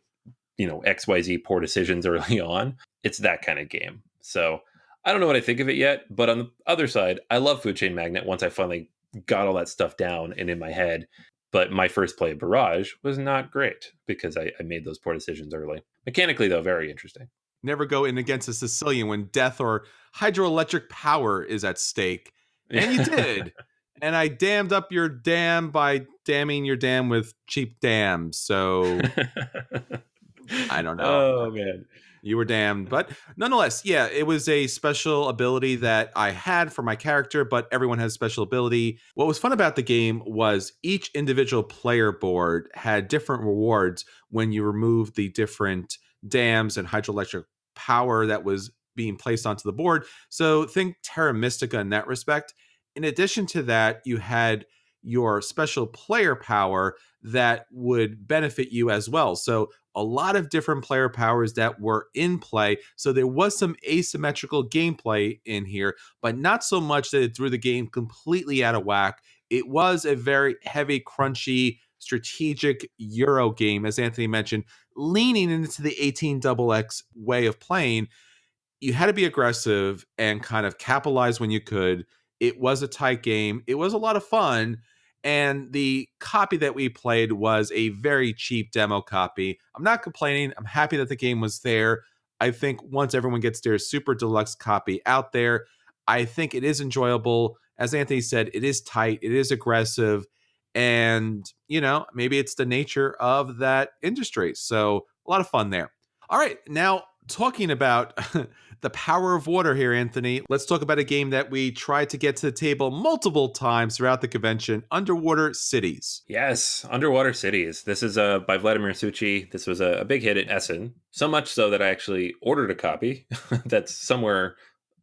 XYZ poor decisions early on. It's that kind of game. So I don't know what I think of it yet, but on the other side, I love Food Chain Magnet once I finally got all that stuff down and in my head. But my first play of Barrage was not great because I made those poor decisions early. Mechanically, though, very interesting. Never go in against a Sicilian when death or hydroelectric power is at stake. And you did. And I dammed up your dam by damming your dam with cheap dams. So I don't know. Oh, man. You were damned. But nonetheless, yeah, it was a special ability that I had for my character, but everyone has special ability. What was fun about the game was each individual player board had different rewards when you removed the different dams and hydroelectric power that was being placed onto the board. So think Terra Mystica in that respect. In addition to that, you had your special player power that would benefit you as well. So a lot of different player powers that were in play. So there was some asymmetrical gameplay in here, but not so much that it threw the game completely out of whack. It was a very heavy, crunchy, strategic Euro game, as Anthony mentioned, leaning into the 18XX way of playing. You had to be aggressive and kind of capitalize when you could. It was a tight game. It was a lot of fun. And the copy that we played was a very cheap demo copy. I'm not complaining. I'm happy that the game was there. I think once everyone gets their super deluxe copy out there, I think it is enjoyable. As Anthony said, it is tight, it is aggressive, and, maybe it's the nature of that industry. So a lot of fun there. All right, now talking about the power of water here, Anthony, let's talk about a game that we tried to get to the table multiple times throughout the convention, Underwater Cities. Yes, Underwater Cities. This is by Vladimir Suchi. This was a big hit at Essen, so much so that I actually ordered a copy that's somewhere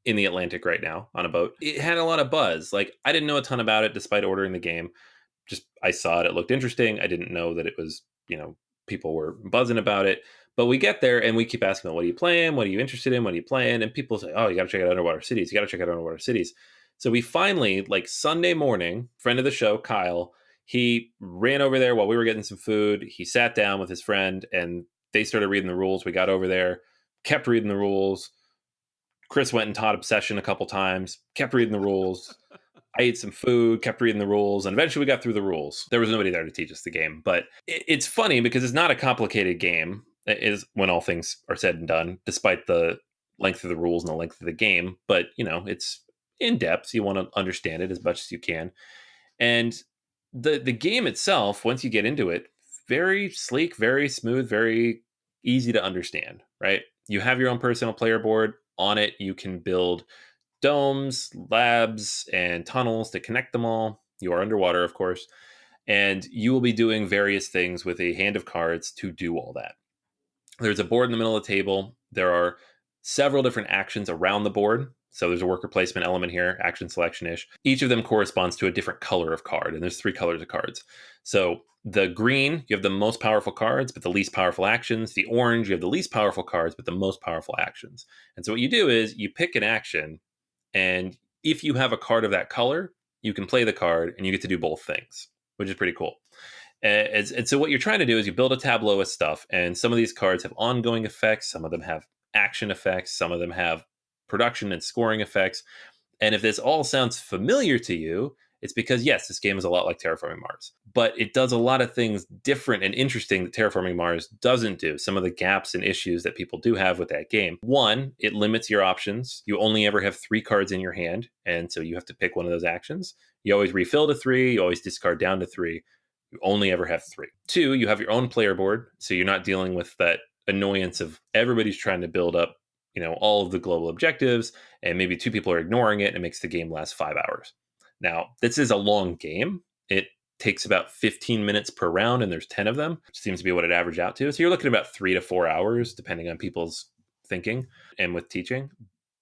in the Atlantic right now on a boat. It had a lot of buzz. Like, I didn't know a ton about it despite ordering the game. Just, I saw it. It looked interesting. I didn't know that it was, people were buzzing about it. But we get there and we keep asking them, what are you playing? What are you interested in? What are you playing? And people say, oh, you got to check out Underwater Cities. You got to check out Underwater Cities. So we finally, like Sunday morning, friend of the show, Kyle, he ran over there while we were getting some food. He sat down with his friend and they started reading the rules. We got over there, kept reading the rules. Chris went and taught Obsession a couple times, kept reading the rules. I ate some food, kept reading the rules, and eventually we got through the rules. There was nobody there to teach us the game, but it's funny because it's not a complicated game, is when all things are said and done, despite the length of the rules and the length of the game. But, it's in depth. So you want to understand it as much as you can. And the game itself, once you get into it, very sleek, very smooth, very easy to understand, right? You have your own personal player board. On it, you can build domes, labs, and tunnels to connect them all. You are underwater, of course, and you will be doing various things with a hand of cards to do all that. There's a board in the middle of the table. There are several different actions around the board. So there's a worker placement element here, action selection-ish. Each of them corresponds to a different color of card, and there's 3 colors of cards. So the green, you have the most powerful cards, but the least powerful actions. The orange, you have the least powerful cards, but the most powerful actions. And so what you do is you pick an action, and if you have a card of that color, you can play the card, and you get to do both things, which is pretty cool. And so what you're trying to do is you build a tableau with stuff, and some of these cards have ongoing effects, some of them have action effects, some of them have production and scoring effects. And if this all sounds familiar to you, it's because, yes, this game is a lot like Terraforming Mars, but it does a lot of things different and interesting that Terraforming Mars doesn't do. Some of the gaps and issues that people do have with that game. One, it limits your options. You only ever have 3 cards in your hand, and so you have to pick one of those actions. You always refill to 3, you always discard down to 3. You only ever have 3. 2, you have your own player board, so you're not dealing with that annoyance of everybody's trying to build up, all of the global objectives, and maybe 2 people are ignoring it, and it makes the game last 5 hours. Now, this is a long game. It takes about 15 minutes per round, and there's 10 of them, which seems to be what it averaged out to. So you're looking at about 3 to 4 hours, depending on people's thinking and with teaching.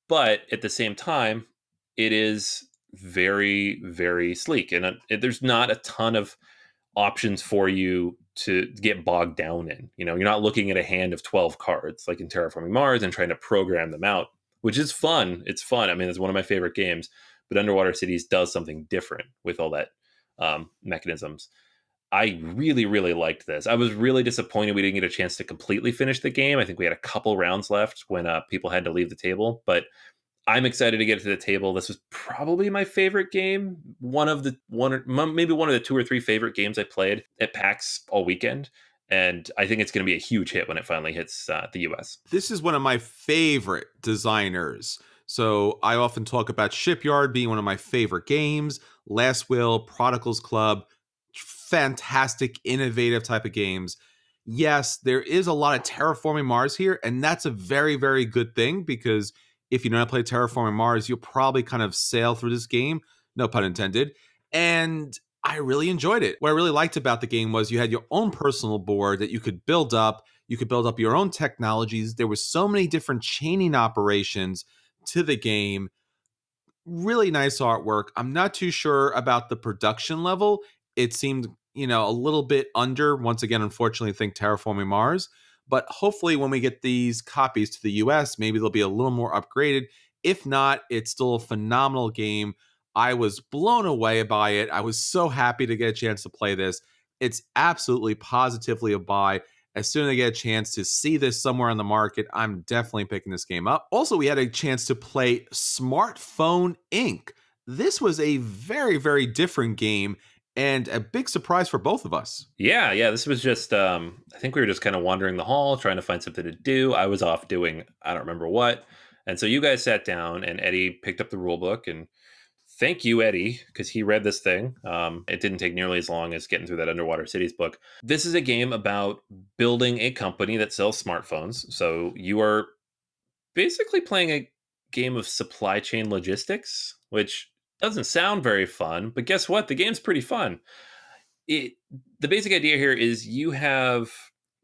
But at the same time, it is very, very sleek, and there's not a ton of options for you to get bogged down in. You're not looking at a hand of 12 cards like in Terraforming Mars and trying to program them out, which is fun. It's fun. I mean, it's one of my favorite games, but Underwater Cities does something different with all that mechanisms. I really, really liked this. I was really disappointed we didn't get a chance to completely finish the game. I think we had a couple rounds left when people had to leave the table, but I'm excited to get to the table. This was probably my favorite game. Maybe one of the 2 or 3 favorite games I played at PAX all weekend. And I think it's going to be a huge hit when it finally hits the US. This is one of my favorite designers. So I often talk about Shipyard being one of my favorite games. Last Will, Prodigals Club, fantastic, innovative type of games. Yes, there is a lot of Terraforming Mars here, and that's a very, very good thing, because if you know how to play Terraforming Mars, you'll probably kind of sail through this game, no pun intended. And I really enjoyed it. What I really liked about the game was you had your own personal board that you could build up. You could build up your own technologies. There were so many different chaining operations to the game. Really nice artwork. I'm not too sure about the production level. It seemed, a little bit under, once again, unfortunately, I think Terraforming Mars. But hopefully when we get these copies to the US, maybe they'll be a little more upgraded. If not, it's still a phenomenal game. I was blown away by it. I was so happy to get a chance to play this. It's absolutely positively a buy. As soon as I get a chance to see this somewhere on the market, I'm definitely picking this game up. Also, we had a chance to play Smartphone Inc. This was a very, very different game and a big surprise for both of us. Yeah. This was just, I think we were just kind of wandering the hall, trying to find something to do. I was off doing, I don't remember what. And so you guys sat down, and Eddie picked up the rule book, and thank you, Eddie, because he read this thing. It didn't take nearly as long as getting through that Underwater Cities book. This is a game about building a company that sells smartphones. So you are basically playing a game of supply chain logistics, which doesn't sound very fun, but guess what? The game's pretty fun. It The basic idea here is you have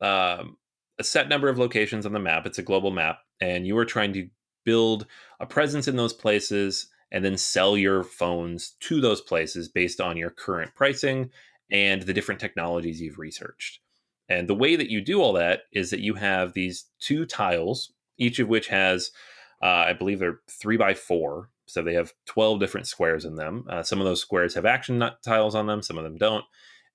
um, a set number of locations on the map. It's a global map, and you are trying to build a presence in those places and then sell your phones to those places based on your current pricing and the different technologies you've researched. And the way that you do all that is that you have these two tiles, each of which has, I believe they're 3x4. So they have 12 different squares in them. Some of those squares have action tiles on them, some of them don't.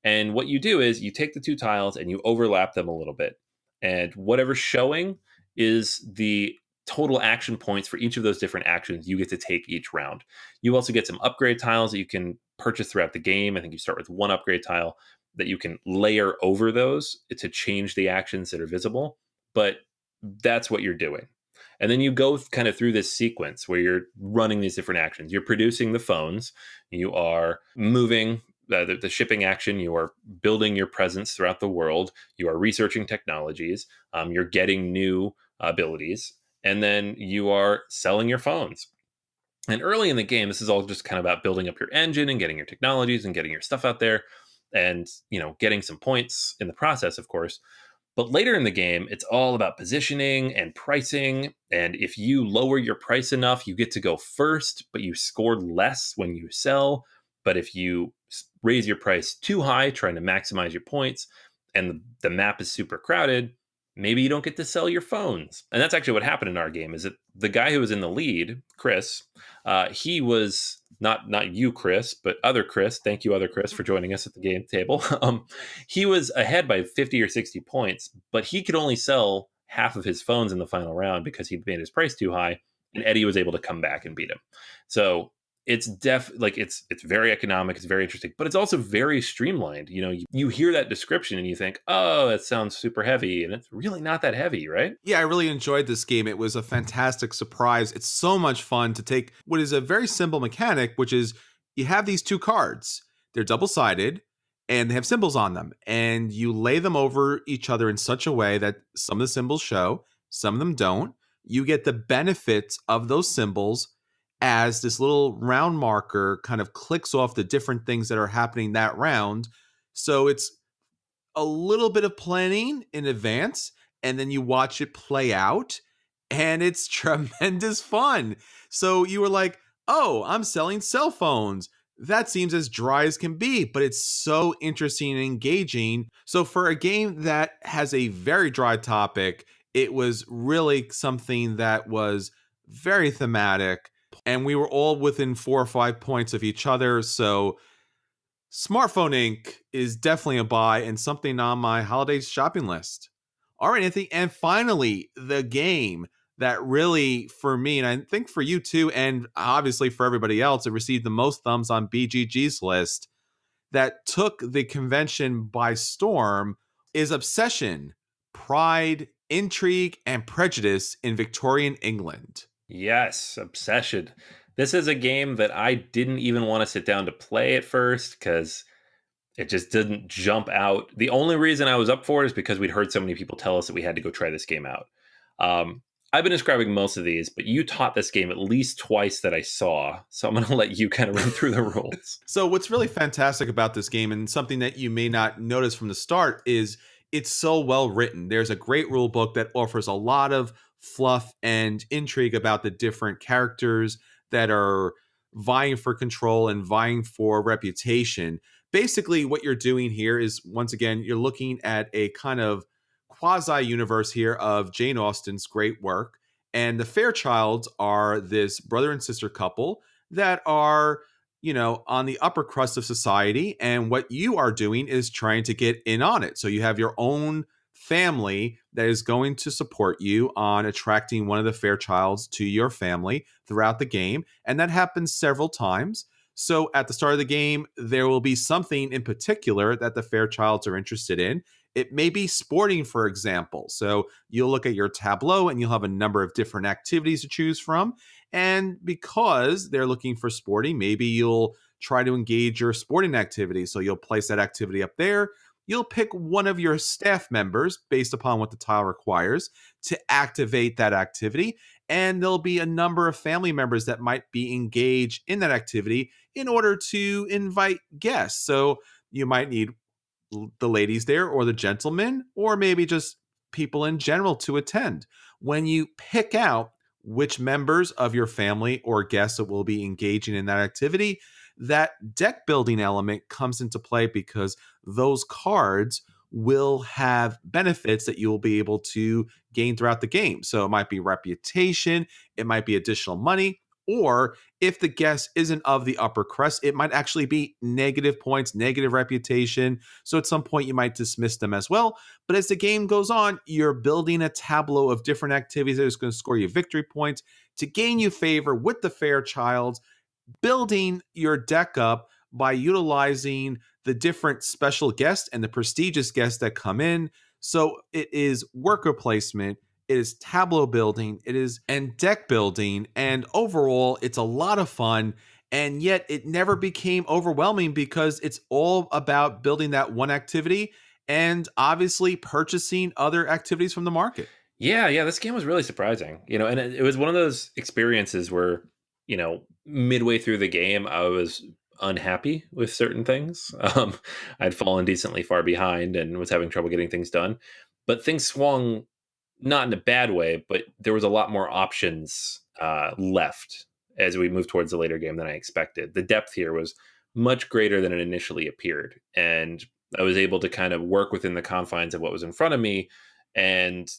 And what you do is you take the two tiles and you overlap them a little bit. And whatever's showing is the total action points for each of those different actions you get to take each round. You also get some upgrade tiles that you can purchase throughout the game. I think you start with one upgrade tile that you can layer over those to change the actions that are visible. But that's what you're doing. And then you go kind of through this sequence where you're running these different actions. You're producing the phones, you are moving the shipping action, you are building your presence throughout the world, you are researching technologies, you're getting new abilities, and then you are selling your phones. And early in the game, this is all just kind of about building up your engine and getting your technologies and getting your stuff out there and, getting some points in the process, of course. But later in the game, it's all about positioning and pricing. And if you lower your price enough, you get to go first, but you scored less when you sell. But if you raise your price too high, trying to maximize your points, and the map is super crowded, maybe you don't get to sell your phones. And that's actually what happened in our game, is that the guy who was in the lead, Chris, he was not you, Chris, but other Chris. Thank you, other Chris, for joining us at the game table. He was ahead by 50 or 60 points, but he could only sell half of his phones in the final round because he'd made his price too high, and Eddie was able to come back and beat him. So it's it's very economic, it's very interesting, but it's also very streamlined. You hear that description and you think, oh, that sounds super heavy, and it's really not that heavy, right? Yeah, I really enjoyed this game. It was a fantastic surprise. It's so much fun to take what is a very simple mechanic, which is you have these two cards. They're double-sided and they have symbols on them, and you lay them over each other in such a way that some of the symbols show, some of them don't. You get the benefits of those symbols as this little round marker kind of clicks off the different things that are happening that round. So it's a little bit of planning in advance, and then you watch it play out, and it's tremendous fun. So you were like, oh, I'm selling cell phones. That seems as dry as can be, but it's so interesting and engaging. So for a game that has a very dry topic, it was really something that was very thematic, and we were all within 4 or 5 points of each other. So Smartphone Inc. is definitely a buy and something on my holiday shopping list. All right, Anthony. And finally, the game that really, for me, and I think for you too, and obviously for everybody else, it received the most thumbs on BGG's list, that took the convention by storm, is Obsession, Pride, Intrigue, and Prejudice in Victorian England. Yes, Obsession. This is a game that I didn't even want to sit down to play at first because it just didn't jump out. The only reason I was up for it is because we'd heard so many people tell us that we had to go try this game out. I've been describing most of these, but you taught this game at least twice that I saw. So I'm going to let you kind of run through the rules. So what's really fantastic about this game, and something that you may not notice from the start, is it's so well written. There's a great rule book that offers a lot of fluff and intrigue about the different characters that are vying for control and vying for reputation. Basically, what you're doing here is, once again, you're looking at a kind of quasi-universe here of Jane Austen's great work. And the Fairchilds are this brother and sister couple that are, on the upper crust of society. And what you are doing is trying to get in on it. So you have your own family that is going to support you on attracting one of the Fairchilds to your family throughout the game. And that happens several times. So at the start of the game, there will be something in particular that the Fairchilds are interested in. It may be sporting, for example. So you'll look at your tableau and you'll have a number of different activities to choose from. And because they're looking for sporting, maybe you'll try to engage your sporting activity. So you'll place that activity up there. You'll pick one of your staff members based upon what the tile requires to activate that activity. And there'll be a number of family members that might be engaged in that activity in order to invite guests. So you might need the ladies there or the gentlemen, or maybe just people in general to attend. When you pick out which members of your family or guests that will be engaging in that activity, that deck building element comes into play because those cards will have benefits that you will be able to gain throughout the game. So it might be reputation, it might be additional money, or if the guest isn't of the upper crust, it might actually be negative points, negative reputation. So at some point you might dismiss them as well. But as the game goes on, you're building a tableau of different activities that is going to score you victory points to gain you favor with the Fairchild, building your deck up by utilizing the different special guests and the prestigious guests that come in. So it is worker placement, it is tableau building, it is and deck building, and overall it's a lot of fun. And yet it never became overwhelming because it's all about building that one activity and obviously purchasing other activities from the market. Yeah, this game was really surprising. And it was one of those experiences where, midway through the game, I was unhappy with certain things. I'd fallen decently far behind and was having trouble getting things done. But things swung not in a bad way, but there was a lot more options left as we moved towards the later game than I expected. The depth here was much greater than it initially appeared. And I was able to kind of work within the confines of what was in front of me and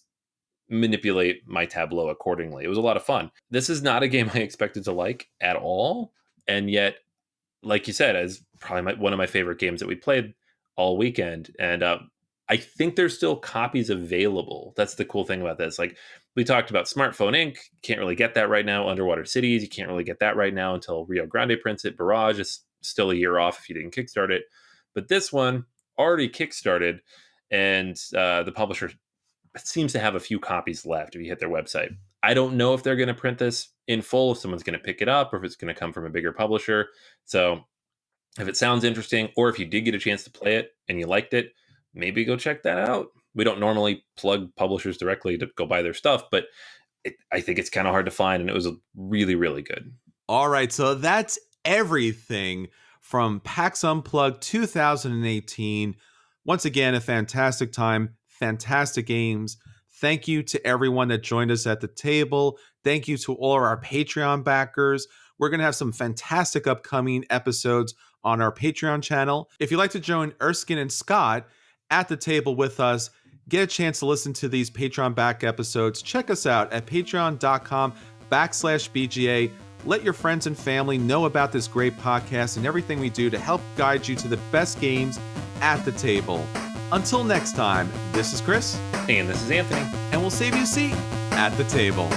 manipulate my tableau accordingly. It was a lot of fun. This is not a game I expected to like at all. And yet, like you said, is probably one of my favorite games that we played all weekend. And I think there's still copies available. That's the cool thing about this. Like we talked about Smartphone Inc. Can't really get that right now. Underwater Cities, you can't really get that right now until Rio Grande prints it. Barrage is still a year off if you didn't kickstart it. But this one already kickstarted, and the publisher seems to have a few copies left if you hit their website. I don't know if they're going to print this in full, if someone's going to pick it up, or if it's going to come from a bigger publisher. So if it sounds interesting, or if you did get a chance to play it and you liked it, maybe go check that out. We don't normally plug publishers directly to go buy their stuff, but I think it's kind of hard to find, and it was really, really good. All right, so that's everything from PAX Unplugged 2018. Once again, a fantastic time, fantastic games. Thank you to everyone that joined us at the table. Thank you to all of our Patreon backers. We're going to have some fantastic upcoming episodes on our Patreon channel. If you'd like to join Erskine and Scott at the table with us, get a chance to listen to these Patreon back episodes, check us out at patreon.com/BGA. Let your friends and family know about this great podcast and everything we do to help guide you to the best games at the table. Until next time, this is Chris. And this is Anthony. And we'll save you a seat at the table.